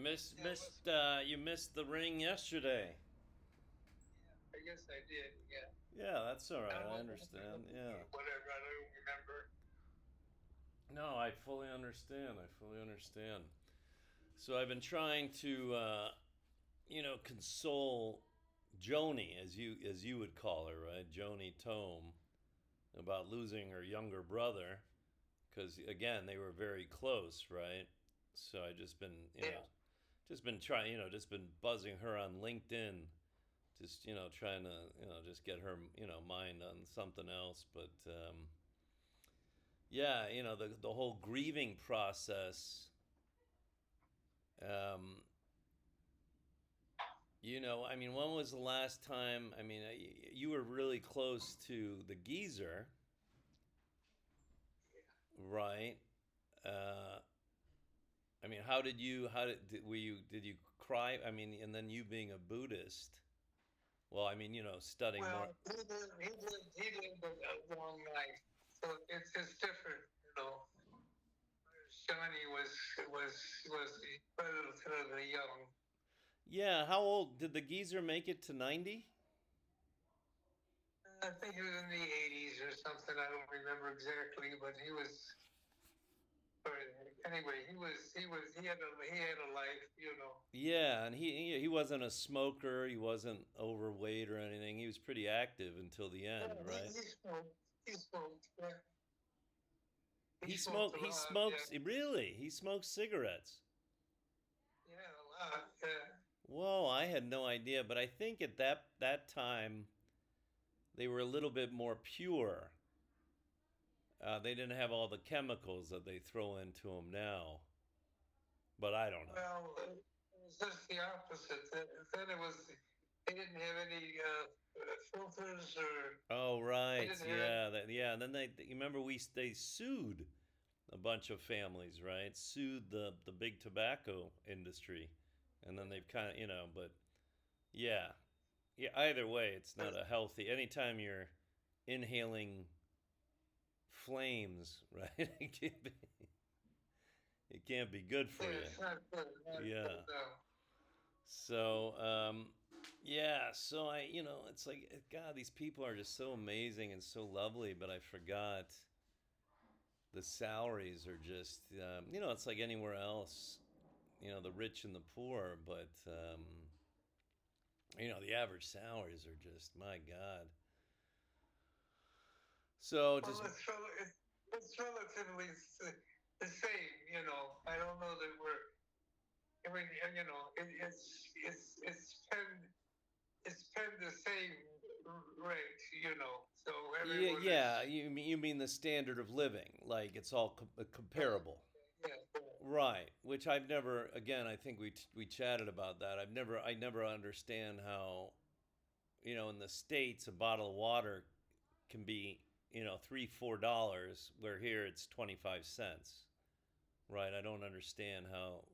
Yeah, it was fun. you missed the ring yesterday. Yeah, I guess I did. Yeah. Yeah, that's all I right. don't I know, understand. Yeah. whatever. I don't remember. No, I fully understand. I fully understand. So I've been trying to, console Joni, as you would call her, right? Joni Tome, about losing her younger brother, because again they were very close, right? So I just been, Yeah. just been trying, just been buzzing her on LinkedIn, just trying to just get her mind on something else, but yeah, the whole grieving process. Um, I mean, when was the last time? I mean, you were really close to the geezer, right? Uh, I mean, did you cry? I mean, and then you being a Buddhist, well, I mean, studying more. Well, he lived a long life, so it's different, you know. Shawnee was relatively young. Yeah, how old did the geezer make it to 90? I think he was in the 80s or something. I don't remember exactly, but he was. But anyway, he had a life, you know. Yeah, and he wasn't a smoker. He wasn't overweight or anything. He was pretty active until the end, Yeah, he, right? he smoked. He smoked. Yeah, he He smoked smoked. a He lot. Yeah, smokes. Really, he smokes cigarettes. yeah, a lot. Yeah. Whoa, I had no idea. But I think at that time they were a little bit more pure. They didn't have all the chemicals that they throw into them now. But I don't know. Well, it was just the opposite. Then it was. They didn't have any filters, or Oh they right, didn't have any. yeah, yeah. And then you remember they sued a bunch of families, right? Sued the big tobacco industry, and then they've kind of but yeah, yeah. Either way, it's not a healthy. Anytime you're inhaling flames, right? It can't be good Yeah, for you. it's not good. Not good. Yeah. No. So yeah. So it's like God, these people are just so amazing and so lovely, but I forgot the salaries are just it's like anywhere else, the rich and the poor, but the average salaries are just, my God. So Well, just it's relatively the same. You know, I don't know that we're. I mean, it's been the same rate. You know, so yeah, everyone is. yeah, you mean the standard of living, like it's all Yeah, comparable. yeah, yeah. Right, which I've never, again, I think we chatted about that. I never understand how, in the States a bottle of water can be, $3-4, where here it's 25 cents. Right? I don't understand how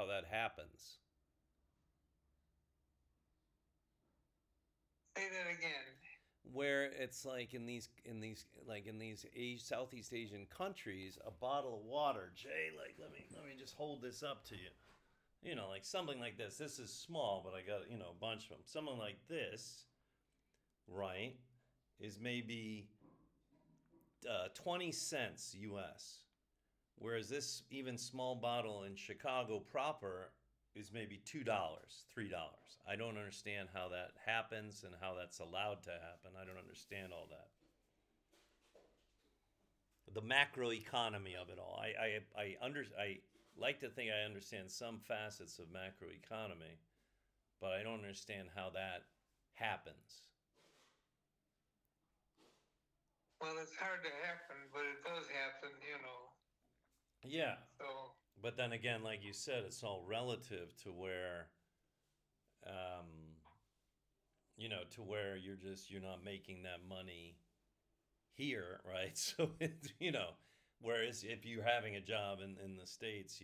that happens. Say that again. Where it's like in these Southeast Asian countries, a bottle of water, Jay, like let me just hold this up to you. Like something like this. This is small, but I got, a bunch of them. Something like this, right, is maybe 20 cents US. Whereas this even small bottle in Chicago proper is maybe $2, $3. I don't understand how that happens and how that's allowed to happen. I don't understand all that. The macroeconomy of it all. I like to think I understand some facets of macroeconomy, but I don't understand how that happens. Well, it's hard to happen, but it does happen. You know. Yeah. So But then again, like you said, it's all relative to where um, you're not making that money here, right? So it's, whereas if you're having a job in the States,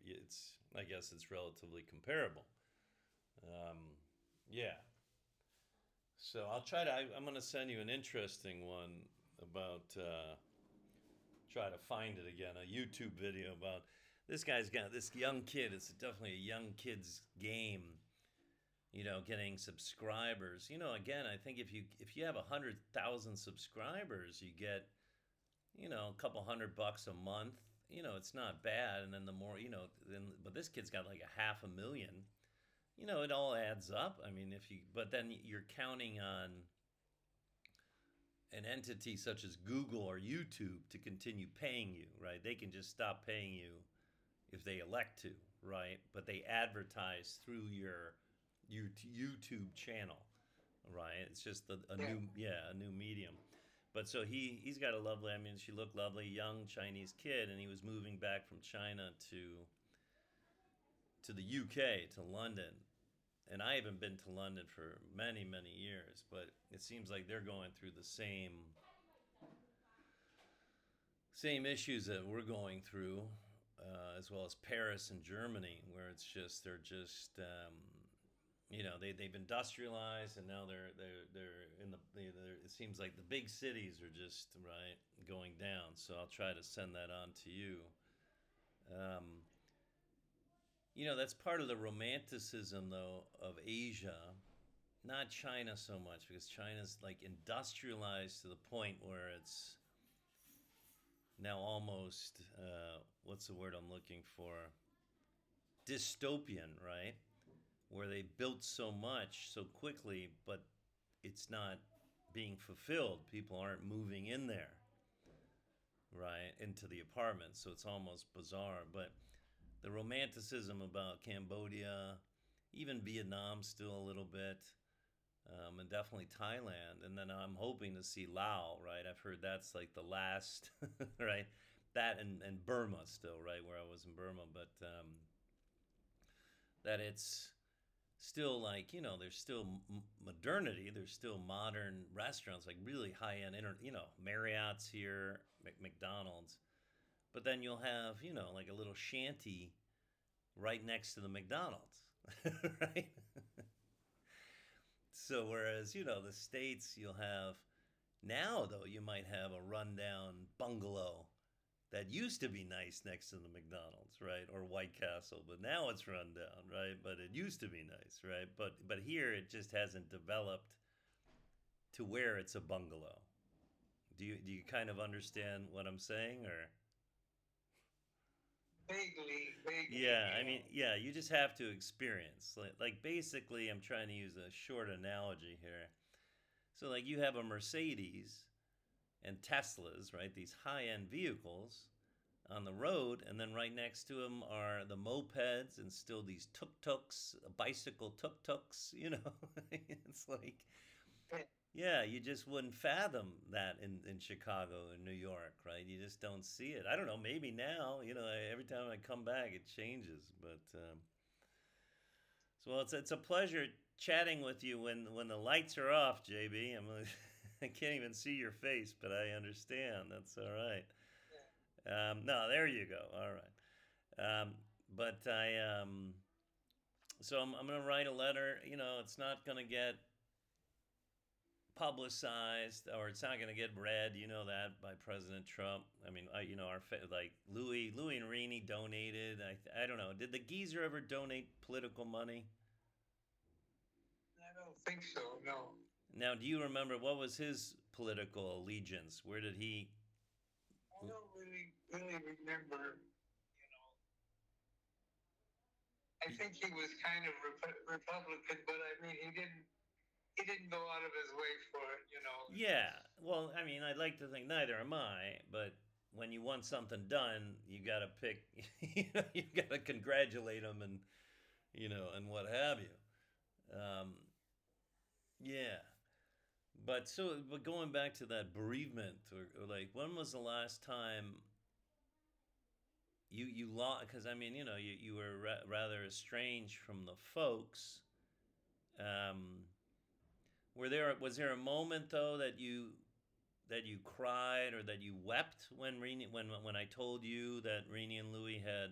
it's, I guess it's relatively comparable. Um, yeah. So I'm going to send you an interesting one about, try to find it again, a YouTube video about this guy's got this young kid. It's definitely a young kid's game. Getting subscribers. Again, I think if you have 100,000 subscribers, you get a couple $100 a month. It's not bad. And then the more then but this kid's got like a half a million. It all adds up. I mean, but then you're counting on an entity such as Google or YouTube to continue paying you, right? They can just stop paying you if they elect to, right? But they advertise through your YouTube channel, right? It's just Yeah. a new medium. But so he's got a lovely. I mean, she looked lovely, young Chinese kid, and he was moving back from China to the UK to London. And I haven't been to London for many many years, but it seems like they're going through the same issues that we're going through, as well as Paris and Germany, where they've industrialized, and now they're in it seems like the big cities are just right going down. So I'll try to send that on to you. Um, that's part of the romanticism though of Asia, not China so much, because China's like industrialized to the point where it's now almost what's the word I'm looking for? Dystopian, right? Where they built so much so quickly, but it's not being fulfilled. People aren't moving in there, right, into the apartments. So it's almost bizarre. But the romanticism about Cambodia, even Vietnam, still a little bit, and definitely Thailand. And then I'm hoping to see Laos, right? I've heard that's like the last, right? That and Burma still, right? Where I was in Burma, but that it's still like there's still modernity, there's still modern restaurants, like really high end Marriott's here, McDonald's, but then you'll have like a little shanty right next to the McDonald's. Right. So whereas the States, you'll have now though you might have a rundown bungalow that used to be nice next to the McDonald's, right? Or White Castle, but now it's run down, right? But it used to be nice, right? But here it just hasn't developed to where it's a bungalow. Do you kind of understand what I'm saying, or? Vaguely, Yeah, I mean, yeah, you just have to experience. Like basically, I'm trying to use a short analogy here. So like you have a Mercedes and Teslas, right? These high-end vehicles on the road, and then right next to them are the mopeds and still these tuk-tuks, bicycle tuk-tuks. It's like, yeah. yeah, you just wouldn't fathom that in Chicago and New York, right? You just don't see it. I don't know, maybe now, every time I come back, it changes. But so well, it's a pleasure chatting with you when the lights are off, JB. I can't even see your face, but I understand. That's all right. No, there you go. All right. But so I'm going to write a letter. It's not going to get publicized, or it's not going to get read. You know that, by President Trump. I mean, our like Louis and Rini donated. I don't know. Did the geezer ever donate political money? I don't think so. No, Now, do you remember what was his political allegiance? Where did he? I don't really remember. You know, I think he was kind of Republican, but I mean, he didn't go out of his way for it. Yeah. Well, I mean, I'd like to think neither am I, but when you want something done, you got to pick. You got to congratulate him, and what have you. Yeah. But going back to that bereavement, or like, when was the last time you lost? Because I mean, you were rather estranged from the folks. Um, was there a moment though that you cried, or that you wept when I told you that Rini and Louie had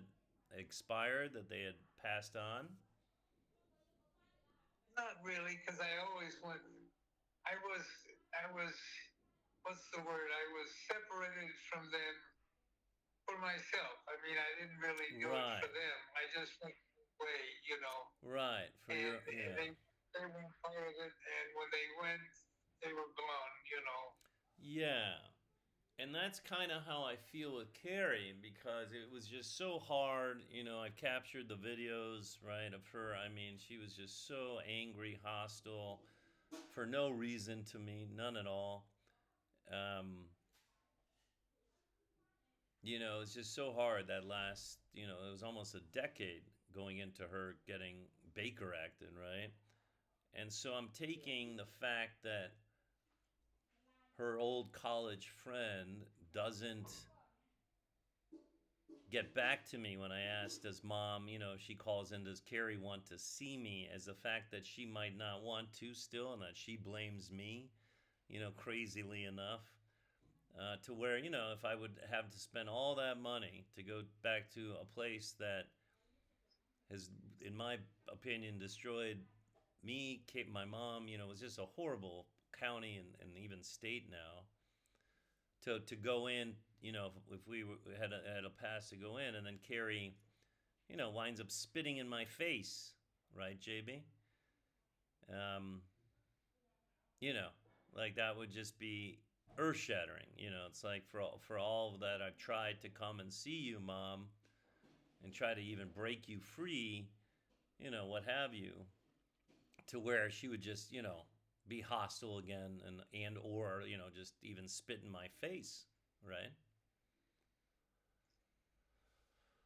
expired, that they had passed on? Not really, because I always went. I was. What's the word? I was separated from them for myself. I mean, I didn't really do it Right. for them. I just went away, Right. For and your yeah. they weren't part of it. And when they went, they were gone. Yeah. And that's kind of how I feel with Carrie because it was just so hard. I've captured the videos, right, of her. I mean, she was just so angry, hostile, for no reason to me, none at all. Um, it's just so hard that last, it was almost a decade going into her getting Baker acted, right? And so I'm taking the fact that her old college friend doesn't get back to me when I ask, does mom, she calls in, does Carrie want to see me, as the fact that she might not want to still and that she blames me, crazily enough. To where, if I would have to spend all that money to go back to a place that has, in my opinion, destroyed me, my mom, was just a horrible county and even state now. To go in, if we had a pass to go in, and then Carrie, winds up spitting in my face, right, JB? Um, you know, like that would just be earth shattering. It's like for all that I've tried to come and see you, mom, and try to even break you free, what have you, to where she would just, be hostile again and or just even spit in my face, right?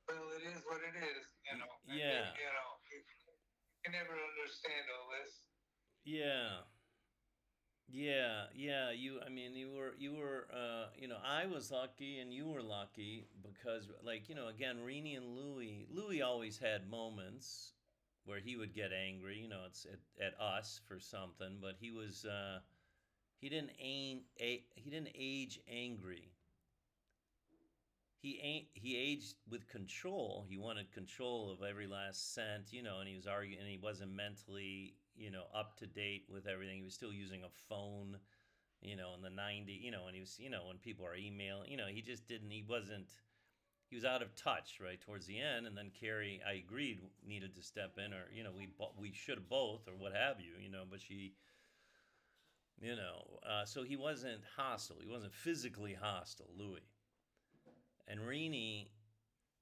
Well, it is what it is, and Yeah, you can never understand all this. yeah. Yeah, yeah. I mean, I was lucky and you were lucky because, like, again, Renee and Louis always had moments where he would get angry, it's at us for something, but he didn't age angry. He aged with control. He wanted control of every last cent, and he was arguing, and he wasn't mentally, up to date with everything. He was still using a phone, in the 90s, and he was, when people are emailing, he just didn't, he was out of touch right towards the end. And then Carrie, I agreed, needed to step in, or, we should have both, or what have you, but she, so he wasn't hostile. He wasn't physically hostile, Louis. And Renee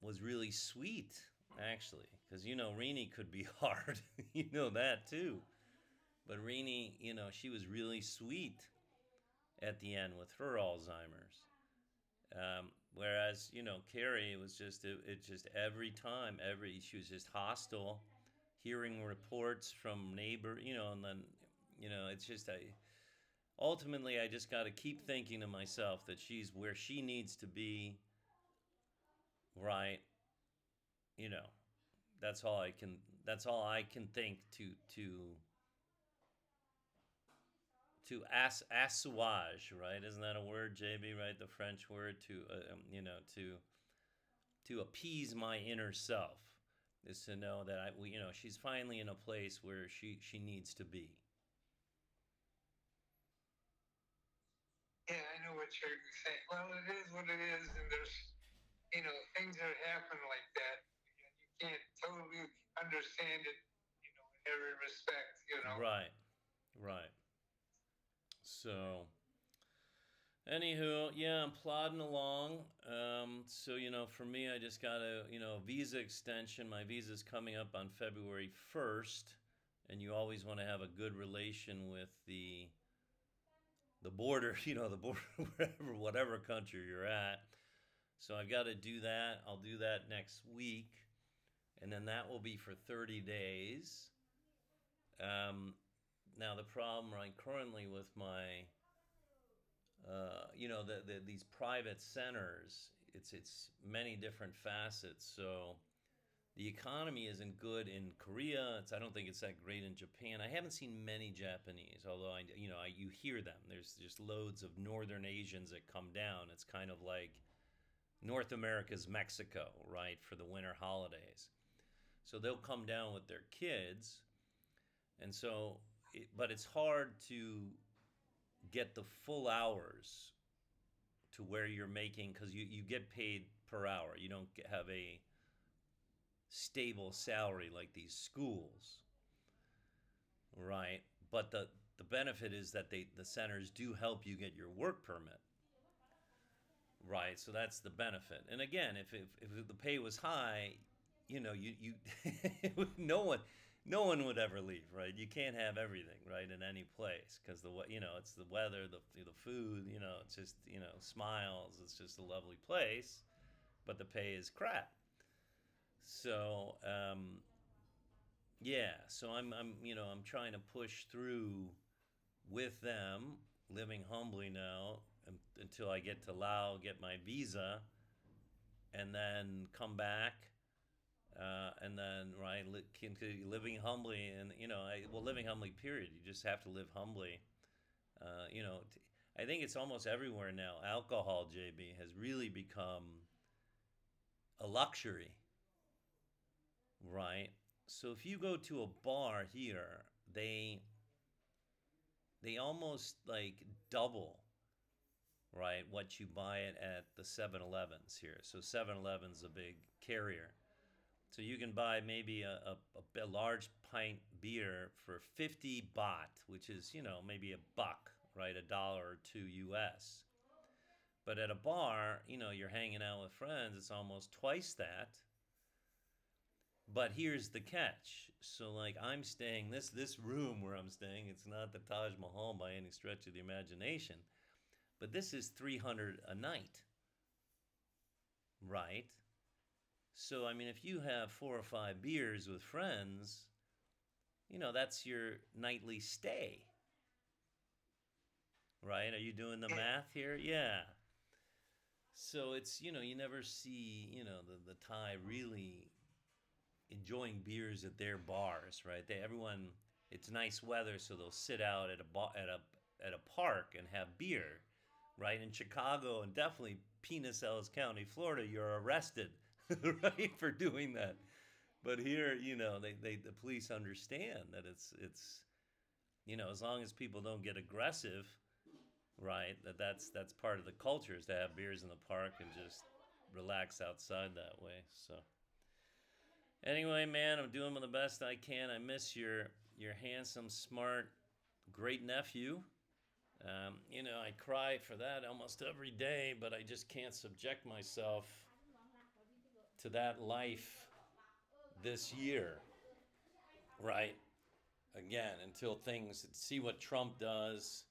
was really sweet, actually, because Renee could be hard. You know that too. But Renee, she was really sweet at the end with her Alzheimer's. Whereas Carrie, it was just it just every time, she was just hostile, hearing reports from neighbor, and then it's just ultimately I just got to keep thinking to myself that she's where she needs to be, right? You know, that's all I can. That's all I can think to assuage, right? Isn't that a word, JB? Right, the French word to to appease my inner self is to know that she's finally in a place where she needs to be. Yeah, I know what you're saying. Well, it is what it is, and there's things that happen like that. You can't totally understand it, in every respect. Right, right. So, anywho, yeah, I'm plodding along. So for me, I just got a visa extension. My visa's coming up on February 1st, and you always want to have a good relation with the border. The border whatever country you're at. So I've got to do that. I'll do that next week, and then that will be for 30 days. Now the problem right currently with my these private centers, it's many different facets. So the economy isn't good in Korea. I don't think it's that great in Japan. I haven't seen many Japanese, although you hear them. There's just loads of Northern Asians that come down. It's kind of like North America's Mexico, right, for the winter holidays. So they'll come down with their kids, and so, but it's hard to get the full hours to where you're making, because you get paid per hour. You don't have a stable salary like these schools, right? But the benefit is that the centers do help you get your work permit, right? So that's the benefit. And again, if the pay was high, you no one would ever leave, right? You can't have everything, right, in any place because it's the weather, the food, it's just smiles. It's just a lovely place, but the pay is crap. So yeah, so I'm trying to push through with them, living humbly now until I get to Laos, get my visa, and then come back, and then right living humbly, and living humbly. Period. You just have to live humbly. Uh, you know, I think it's almost everywhere now. Alcohol, JB, has really become a luxury, right? So if you go to a bar here, they almost like double, right, what you buy it at the 7-Elevens here. So 7-Eleven's a big carrier. So you can buy maybe a large pint beer for 50 baht, which is, maybe a buck, right? $1 or $2 US. But at a bar, you're hanging out with friends, it's almost twice that. But here's the catch. So like I'm staying this room where I'm staying, it's not the Taj Mahal by any stretch of the imagination, but this is 300 a night, right? So I mean if you have 4 or 5 beers with friends, that's your nightly stay, right? Are you doing the math here? Yeah. So it's, you never see, the Thai really enjoying beers at their bars, right? Everyone, it's nice weather, so they'll sit out at a park and have beer, right? In Chicago and definitely Penis Ellis County, Florida, you're arrested, right, for doing that. But here, the police understand that it's as long as people don't get aggressive, right? That's part of the culture is to have beers in the park and just relax outside that way. So anyway, man, I'm doing the best I can. I miss your handsome, smart, great nephew. I cry for that almost every day, but I just can't subject myself to that life this year, right? Again, until things see what Trump does,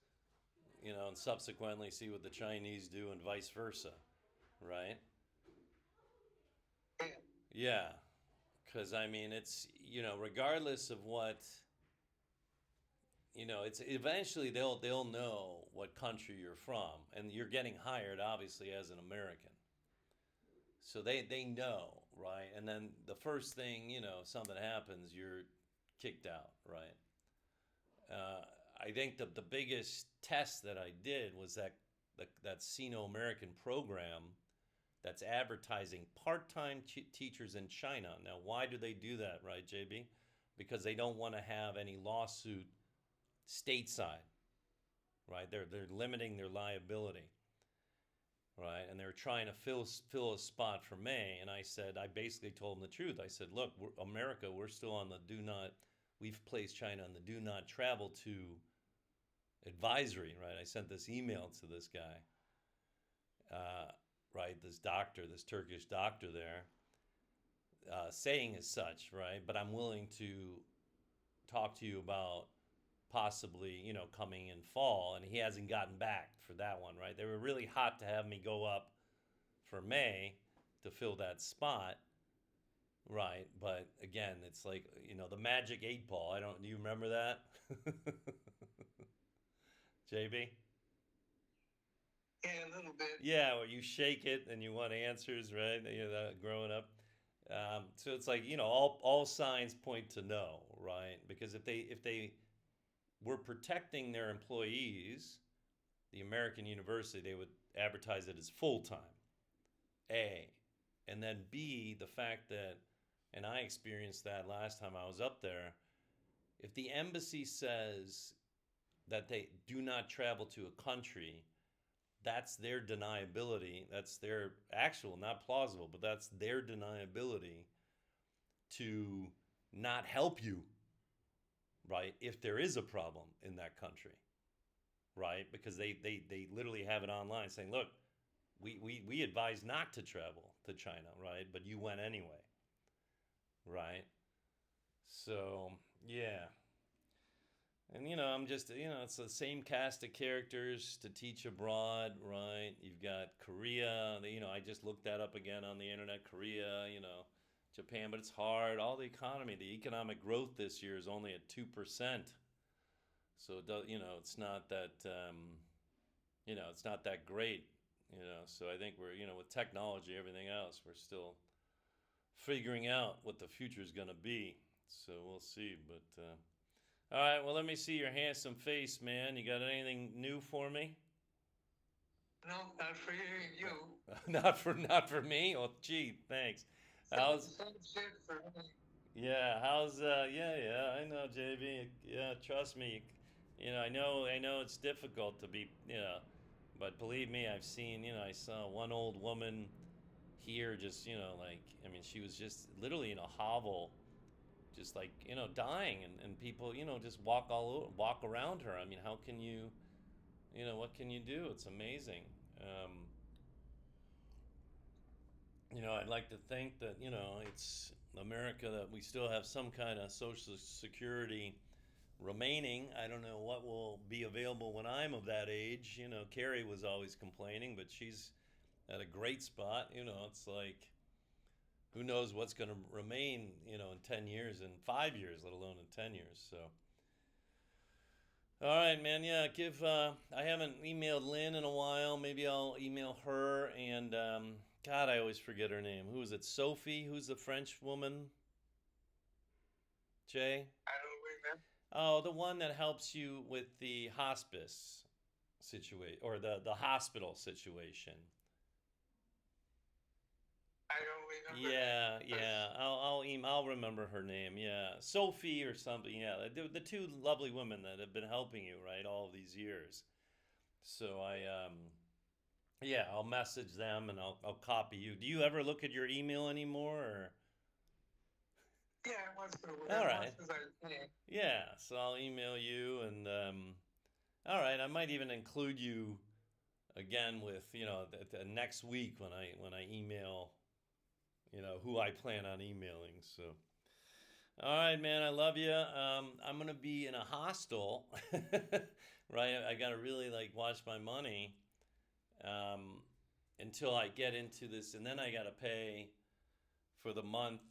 and subsequently see what the Chinese do, and vice versa, right? Yeah. Yeah, because I mean, it's regardless of what it's eventually they'll know what country you're from, and you're getting hired obviously as an American, so they know, right? And then the first thing something happens, you're kicked out, right? I think the biggest test that I did was that Sino-American program that's advertising part-time teachers in China. Now, why do they do that, right, JB? Because they don't want to have any lawsuit stateside, right? They're limiting their liability, right? And they're trying to fill a spot for May. And I basically told them the truth. I said, look, America, we're still on the do not. We've placed China on the do not travel to advisory, right? I sent this email to this guy, right? This Turkish doctor there, saying as such, right? But I'm willing to talk to you about possibly, coming in fall. And he hasn't gotten back for that one, right? They were really hot to have me go up for May to fill that spot, right? But again, it's like, the magic 8 ball. Do you remember that? JB? Yeah, a little bit. Yeah, where you shake it and you want answers, right? Growing up. So it's like, all signs point to no, right? Because if they were protecting their employees, the American university, they would advertise it as full time. A, and then B, the fact that, and I experienced that last time I was up there. If the embassy says that they do not travel to a country, that's their deniability. That's their actual, not plausible, but that's their deniability to not help you, right? If there is a problem in that country, right? Because they literally have it online saying, look, we advise not to travel to China, right? But you went anyway, right? So, yeah. And, I'm just, it's the same cast of characters to teach abroad, right? You've got Korea, I just looked that up again on the internet. Korea, Japan, but it's hard. All the economy, the economic growth this year is only at 2%. So, it does, it's not that, it's not that great, So I think we're, with technology, everything else, we're still figuring out what the future is going to be. So we'll see. But, all right, well, let me see your handsome face, man. You got anything new for me? No, not for you. not for me. Oh, gee, thanks. How's Same shit for me. yeah? How's yeah? I know, JB. Yeah, trust me. I know it's difficult to be but believe me, I've seen. I saw one old woman here, just like I mean, she was just literally in a hovel, just like dying, and people just walk around her. I mean, how can you what can you do? It's amazing. um, I'd like to think that it's America, that we still have some kind of social security remaining. I don't know what will be available when I'm of that age. Carrie was always complaining, but she's at a great spot. It's like, who knows what's going to remain, in 10 years, in 5 years, let alone in 10 years. So, all right, man. Yeah, I haven't emailed Lynn in a while. Maybe I'll email her. And, God, I always forget her name. Who is it? Sophie? Who's the French woman? Jay? I don't remember. Oh, the one that helps you with the hospice situation, or the hospital situation. I don't remember Yeah, that. yeah. I'll remember her name. Yeah, Sophie or something. Yeah, the two lovely women that have been helping you, right, all of these years. So yeah, I'll message them, and I'll copy you. Do you ever look at your email anymore? Or? Yeah, once in a All while, as right. much as I can. Yeah, so I'll email you, and all right, I might even include you again with the next week when I email who I plan on emailing. So, all right, man, I love you. I'm gonna be in a hostel, right? I gotta really like watch my money um, until I get into this, and then I gotta pay for the month.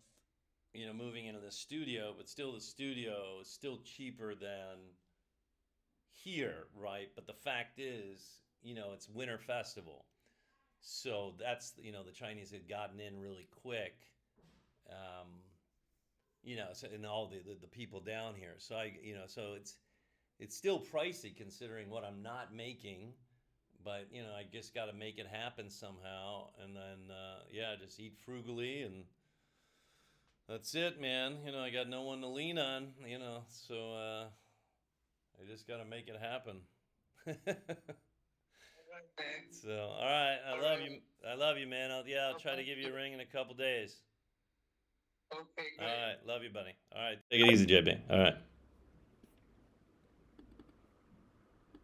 Moving into the studio, but still, the studio is still cheaper than here, right? But the fact is, it's Winter Festival. So that's, the Chinese had gotten in really quick, um, and all the people down here. So so it's still pricey considering what I'm not making, but I just got to make it happen somehow, and then yeah, just eat frugally, and that's it, man. I got no one to lean on, so I just got to make it happen. So, all right, I All love right. you. I love you, man. I'll try to Okay. give you a ring in a couple days. Okay, All great. right, love you, buddy. All right, take it easy, JB. All right.